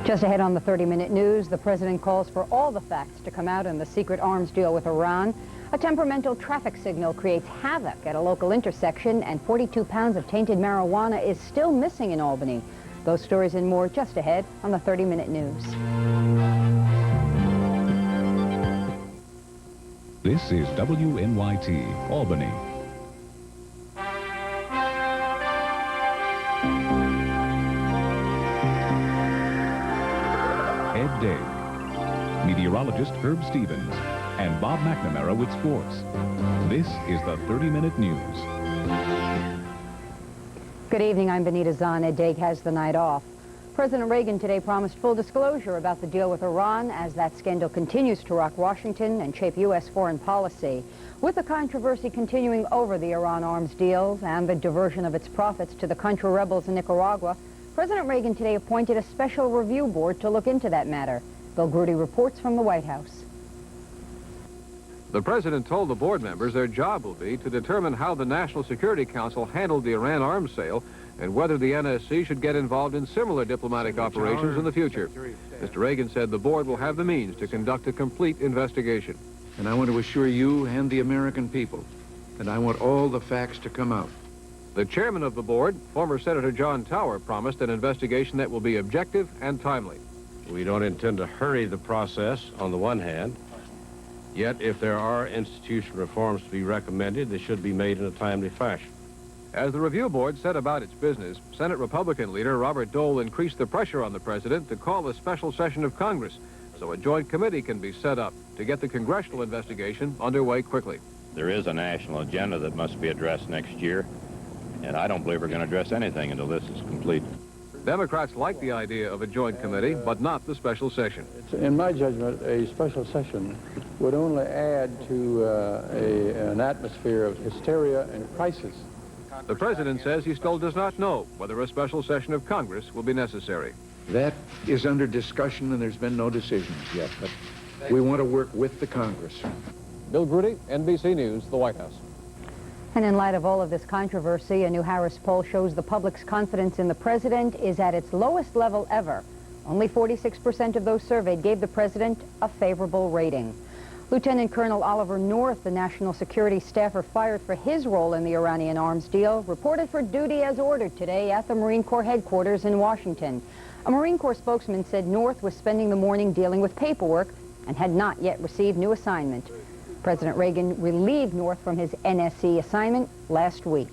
Just ahead on the 30-minute news, the president calls for all the facts to come out in the secret arms deal with Iran. A temperamental traffic signal creates havoc at a local intersection, and 42 pounds of tainted marijuana is still missing in Albany. Those stories and more just ahead on the 30-minute news. This is WNYT, Albany. Ed Dague, meteorologist Herb Stevens, and Bob McNamara with sports. This is the 30-minute news. Good evening, I'm Benita Zahn. Ed Dague has the night off. President Reagan today promised full disclosure about the deal with Iran as that scandal continues to rock Washington and shape U.S. foreign policy. With the controversy continuing over the Iran arms deals and the diversion of its profits to the Contra rebels in Nicaragua, President Reagan today appointed a special review board to look into that matter. Bill Grudy reports from the White House. The president told the board members their job will be to determine how the National Security Council handled the Iran arms sale and whether the NSC should get involved in similar diplomatic operations in the future. Mr. Reagan said the board will have the means to conduct a complete investigation. And I want to assure you and the American people that I want all the facts to come out. The chairman of the board, former Senator John Tower, promised an investigation that will be objective and timely. We don't intend to hurry the process on the one hand, yet if there are institutional reforms to be recommended, they should be made in a timely fashion. As the review board set about its business, Senate Republican leader Robert Dole increased the pressure on the president to call a special session of Congress so a joint committee can be set up to get the congressional investigation underway quickly. There is a national agenda that must be addressed next year, and I don't believe we're going to address anything until this is complete. Democrats like the idea of a joint committee, but not the special session. In my judgment, a special session would only add to an atmosphere of hysteria and crisis. The president says he still does not know whether a special session of Congress will be necessary. That is under discussion, and there's been no decisions yet, but we want to work with the Congress. Bill Grudy, NBC News, the White House. And in light of all of this controversy, a new Harris poll shows the public's confidence in the president is at its lowest level ever. Only 46% of those surveyed gave the president a favorable rating. Lieutenant Colonel Oliver North, the national security staffer fired for his role in the Iranian arms deal, reported for duty as ordered today at the Marine Corps headquarters in Washington. A Marine Corps spokesman said North was spending the morning dealing with paperwork and had not yet received new assignment. President Reagan relieved North from his NSC assignment last week.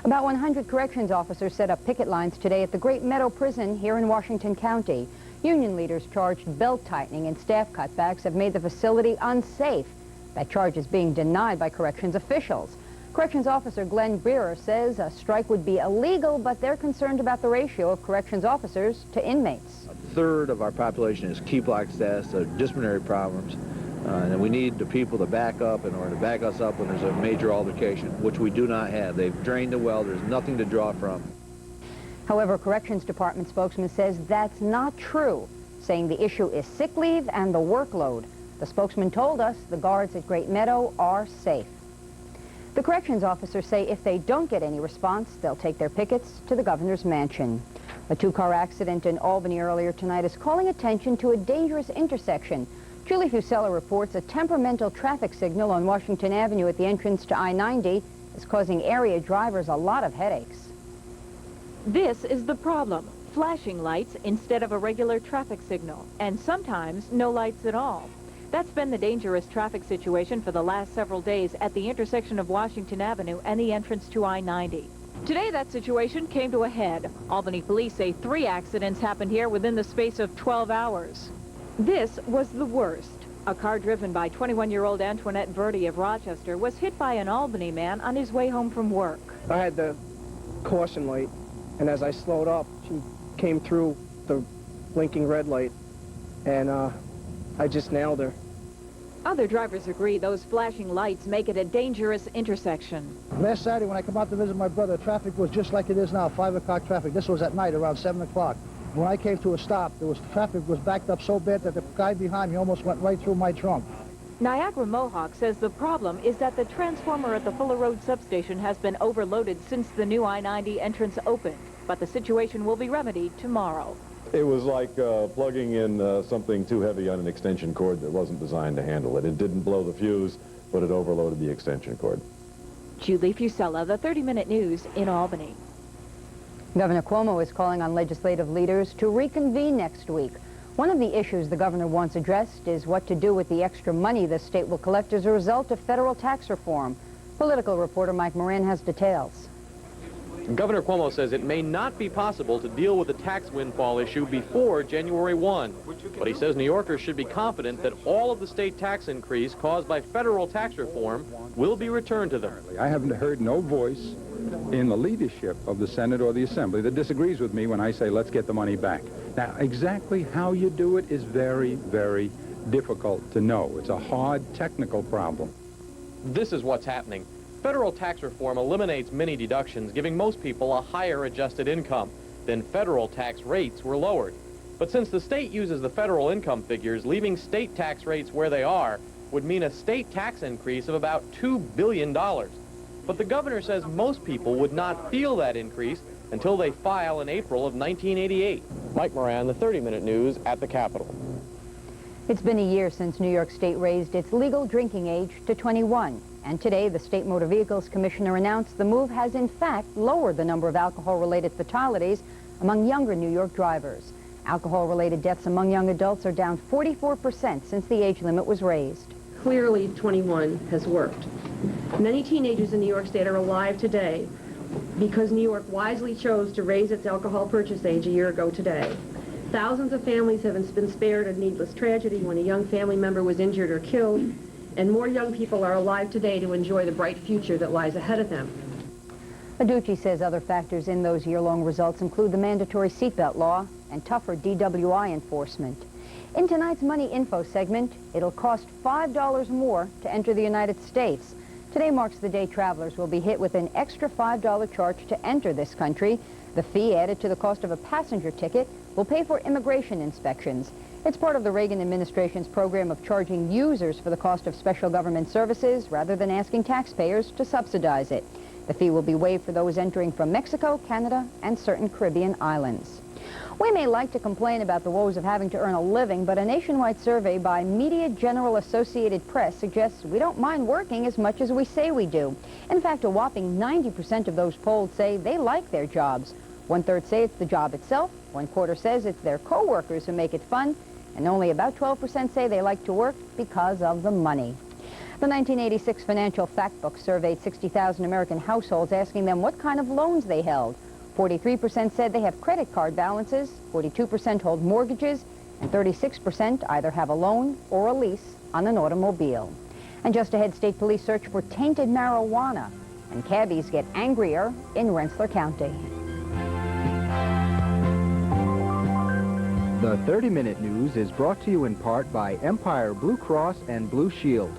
About 100 corrections officers set up picket lines today at the Great Meadow Prison here in Washington County. Union leaders charged belt-tightening and staff cutbacks have made the facility unsafe. That charge is being denied by corrections officials. Corrections officer Glenn Brewer says a strike would be illegal, but they're concerned about the ratio of corrections officers to inmates. A third of our population is key block status, so disciplinary problems. And we need the people to back up in order to back us up when there's a major altercation, which we do not have. They've drained the well. There's nothing to draw from. However, Corrections Department spokesman says that's not true, saying the issue is sick leave and the workload. The spokesman told us the guards at Great Meadow are safe. The corrections officers say if they don't get any response, they'll take their pickets to the governor's mansion. A two-car accident in Albany earlier tonight is calling attention to a dangerous intersection. Julie Fusella reports a temperamental traffic signal on Washington Avenue at the entrance to I-90 is causing area drivers a lot of headaches. This is the problem. Flashing lights instead of a regular traffic signal, and sometimes no lights at all. That's been the dangerous traffic situation for the last several days at the intersection of Washington Avenue and the entrance to I-90. Today that situation came to a head. Albany police say 3 accidents happened here within the space of 12 hours. This was the worst. A car driven by 21-year-old Antoinette Verdi of Rochester was hit by an Albany man on his way home from work. I had the caution light, and as I slowed up, she came through the blinking red light, and I just nailed her. Other drivers agree those flashing lights make it a dangerous intersection. Last Saturday when I come out to visit my brother, traffic was just like it is now, 5 o'clock traffic. This was at night around 7 o'clock. When I came to a stop, traffic was backed up so bad that the guy behind me almost went right through my trunk. Niagara Mohawk says the problem is that the transformer at the Fuller Road substation has been overloaded since the new I-90 entrance opened, but the situation will be remedied tomorrow. It was like plugging in something too heavy on an extension cord that wasn't designed to handle it. It didn't blow the fuse, but it overloaded the extension cord. Julie Fusella, the 30-Minute News in Albany. Governor Cuomo is calling on legislative leaders to reconvene next week. One of the issues the governor wants addressed is what to do with the extra money the state will collect as a result of federal tax reform. Political reporter Mike Moran has details. Governor Cuomo says it may not be possible to deal with the tax windfall issue before January 1. But he says New Yorkers should be confident that all of the state tax increase caused by federal tax reform will be returned to them. I haven't heard no voice in the leadership of the Senate or the Assembly that disagrees with me when I say let's get the money back. Now, exactly how you do it is very, very difficult to know. It's a hard technical problem. This is what's happening. Federal tax reform eliminates many deductions, giving most people a higher adjusted income. Then federal tax rates were lowered. But since the state uses the federal income figures, leaving state tax rates where they are would mean a state tax increase of about $2 billion. But the governor says most people would not feel that increase until they file in April of 1988. Mike Moran, the 30-Minute News at the Capitol. It's been a year since New York State raised its legal drinking age to 21. And today, the State Motor Vehicles Commissioner announced the move has, in fact, lowered the number of alcohol-related fatalities among younger New York drivers. Alcohol-related deaths among young adults are down 44% since the age limit was raised. Clearly, 21 has worked. Many teenagers in New York State are alive today because New York wisely chose to raise its alcohol purchase age a year ago today. Thousands of families have been spared a needless tragedy when a young family member was injured or killed, and more young people are alive today to enjoy the bright future that lies ahead of them. Aducci says other factors in those year-long results include the mandatory seatbelt law and tougher DWI enforcement. In tonight's Money Info segment, it'll cost $5 more to enter the United States. Today marks the day travelers will be hit with an extra $5 charge to enter this country. The fee added to the cost of a passenger ticket will pay for immigration inspections. It's part of the Reagan administration's program of charging users for the cost of special government services rather than asking taxpayers to subsidize it. The fee will be waived for those entering from Mexico, Canada, and certain Caribbean islands. We may like to complain about the woes of having to earn a living, but a nationwide survey by Media General Associated Press suggests we don't mind working as much as we say we do. In fact, a whopping 90% of those polled say they like their jobs. 1/3 say it's the job itself, 1/4 says it's their co-workers who make it fun, and only about 12% say they like to work because of the money. The 1986 Financial Factbook surveyed 60,000 American households, asking them what kind of loans they held. 43% said they have credit card balances, 42% hold mortgages, and 36% either have a loan or a lease on an automobile. And just ahead, state police search for tainted marijuana, and cabbies get angrier in Rensselaer County. The 30-Minute News is brought to you in part by Empire Blue Cross and Blue Shield.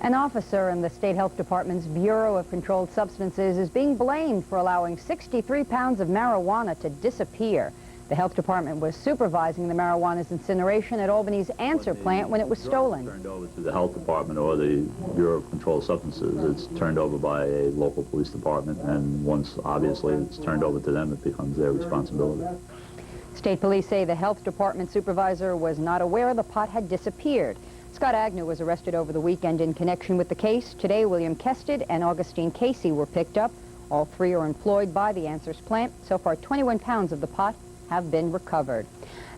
An officer in the State Health Department's Bureau of Controlled Substances is being blamed for allowing 63 pounds of marijuana to disappear. The Health Department was supervising the marijuana's incineration at Albany's Answer plant when it was stolen. Turned over to the Health Department or the Bureau of Controlled Substances. It's turned over by a local police department, and once, obviously, it's turned over to them, it becomes their responsibility. State police say the Health Department supervisor was not aware the pot had disappeared. Scott Agnew was arrested over the weekend in connection with the case. Today, William Kested and Augustine Casey were picked up. All three are employed by the Answers plant. So far, 21 pounds of the pot have been recovered.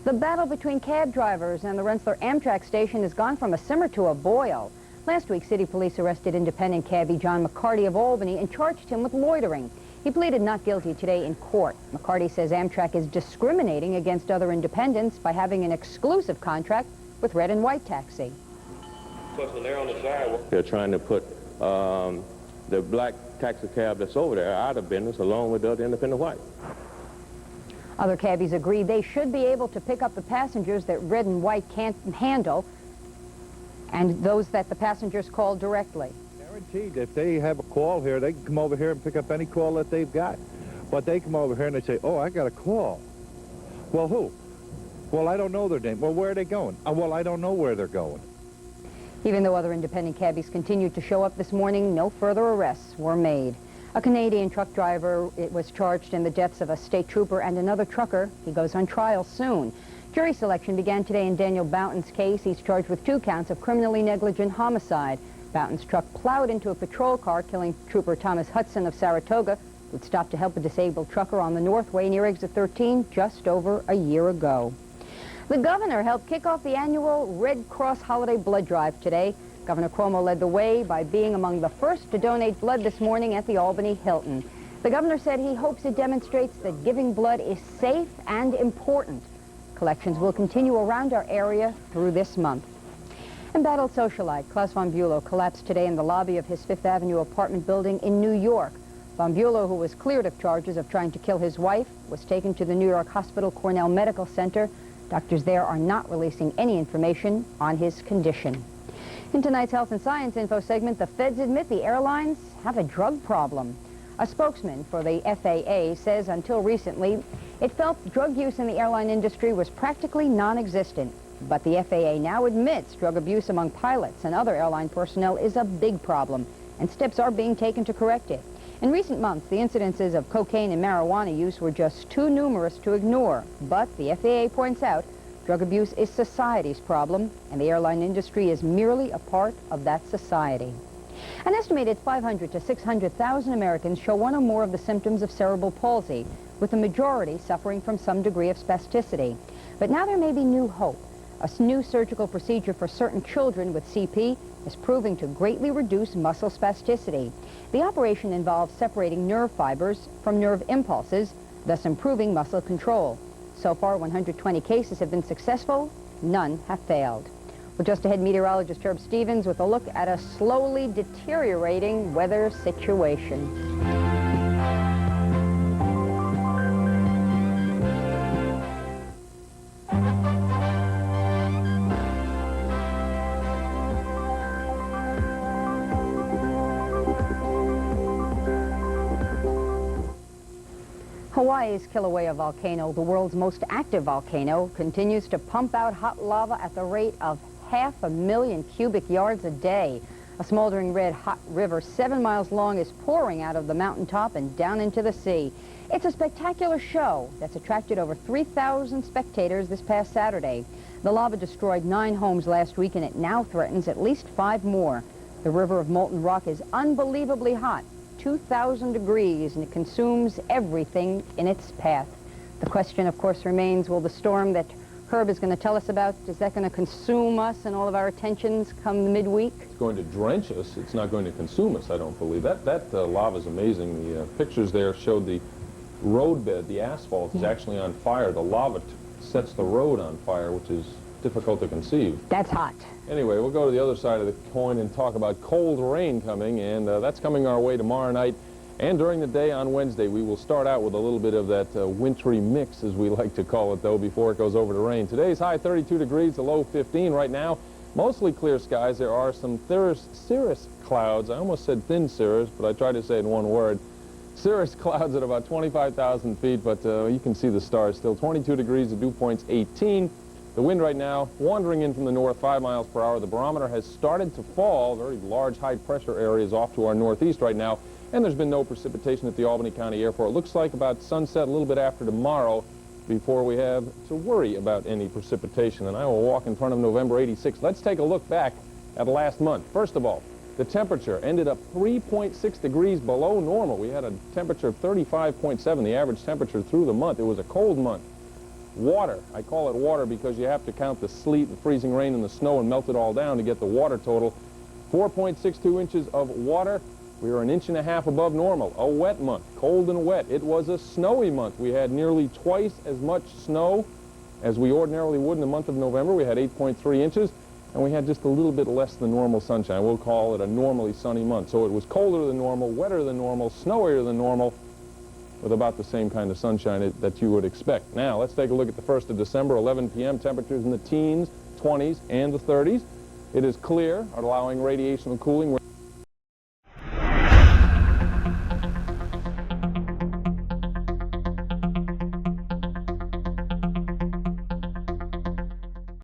The battle between cab drivers and the Rensselaer Amtrak station has gone from a simmer to a boil. Last week, city police arrested independent cabbie John McCarty of Albany and charged him with loitering. He pleaded not guilty today in court. McCarty says Amtrak is discriminating against other independents by having an exclusive contract with Red and White Taxi. Plus, when they're on the sidewalk, they're trying to put the black taxi cab that's over there out of business along with the other independent white. Other cabbies agree they should be able to pick up the passengers that Red and White can't handle, and those that the passengers call directly. Guaranteed, if they have a call here, they can come over here and pick up any call that they've got. But they come over here and they say, oh, I got a call. Well, who? Well, I don't know their name. Well, where are they going? Well, I don't know where they're going. Even though other independent cabbies continued to show up this morning, no further arrests were made. A Canadian truck driver was charged in the deaths of a state trooper and another trucker. He goes on trial soon. Jury selection began today in Daniel Boughton's case. He's charged with 2 counts of criminally negligent homicide. Boughton's truck plowed into a patrol car, killing Trooper Thomas Hudson of Saratoga, who'd stopped to help a disabled trucker on the Northway near Exit 13 just over a year ago. The governor helped kick off the annual Red Cross holiday blood drive today. Governor Cuomo led the way by being among the first to donate blood this morning at the Albany Hilton. The governor said he hopes it demonstrates that giving blood is safe and important. Collections will continue around our area through this month. Embattled socialite Klaus von Bülow collapsed today in the lobby of his Fifth Avenue apartment building in New York. Von Bülow, who was cleared of charges of trying to kill his wife, was taken to the New York Hospital Cornell Medical Center. Doctors there are not releasing any information on his condition. In tonight's Health and Science Info segment, the feds admit the airlines have a drug problem. A spokesman for the FAA says until recently, it felt drug use in the airline industry was practically non-existent. But the FAA now admits drug abuse among pilots and other airline personnel is a big problem, and steps are being taken to correct it. In recent months, the incidences of cocaine and marijuana use were just too numerous to ignore. But the FAA points out drug abuse is society's problem, and the airline industry is merely a part of that society. An estimated 500 to 600,000 Americans show one or more of the symptoms of cerebral palsy, with the majority suffering from some degree of spasticity. But now there may be new hope. A new surgical procedure for certain children with CP is proving to greatly reduce muscle spasticity. The operation involves separating nerve fibers from nerve impulses, thus improving muscle control. So far, 120 cases have been successful. None have failed. Well, just ahead, meteorologist Herb Stevens with a look at a slowly deteriorating weather situation. Hawaii's Kilauea volcano, the world's most active volcano, continues to pump out hot lava at the rate of 500,000 cubic yards a day. A smoldering red hot river 7 miles long is pouring out of the mountaintop and down into the sea. It's a spectacular show that's attracted over 3,000 spectators this past Saturday. The lava destroyed 9 homes last week, and it now threatens at least 5 more. The river of molten rock is unbelievably hot, 2,000 degrees, and it consumes everything in its path. The question, of course, remains, will the storm that Herb is going to tell us about, is that going to consume us and all of our attentions come the midweek? It's going to drench us. It's not going to consume us, I don't believe. That lava is amazing. The pictures there showed the roadbed, the asphalt is actually on fire. The lava sets the road on fire, which is difficult to conceive. That's hot. Anyway, we'll go to the other side of the coin and talk about cold rain coming, and that's coming our way tomorrow night. And during the day on Wednesday, we will start out with a little bit of that wintry mix, as we like to call it, though, before it goes over to rain. Today's high 32 degrees, the low 15 right now. Mostly clear skies. There are some cirrus clouds. I almost said thin cirrus, but I tried to say it in one word. Cirrus clouds at about 25,000 feet, but you can see the stars still. 22 degrees, the dew point's 18. The wind right now, wandering in from the north, 5 miles per hour. The barometer has started to fall. Very large high-pressure areas off to our northeast right now. And there's been no precipitation at the Albany County Airport. It looks like about sunset a little bit after tomorrow before we have to worry about any precipitation. And I will walk in front of November 86. Let's take a look back at last month. First of all, the temperature ended up 3.6 degrees below normal. We had a temperature of 35.7, the average temperature through the month. It was a cold month. Water, I call it water because you have to count the sleet and freezing rain and the snow and melt it all down to get the water total. 4.62 inches of water. We were 1.5 inches above normal. A wet month, cold and wet. It was a snowy month. We had nearly twice as much snow as we ordinarily would in the month of November. We had 8.3 inches, and we had just a little bit less than normal sunshine. We'll call it a normally sunny month. So it was colder than normal, wetter than normal, snowier than normal, with about the same kind of sunshine that you would expect. Now, let's take a look at the 1st of December, 11 p.m. Temperatures in the teens, 20s, and the 30s. It is clear, allowing radiation and cooling.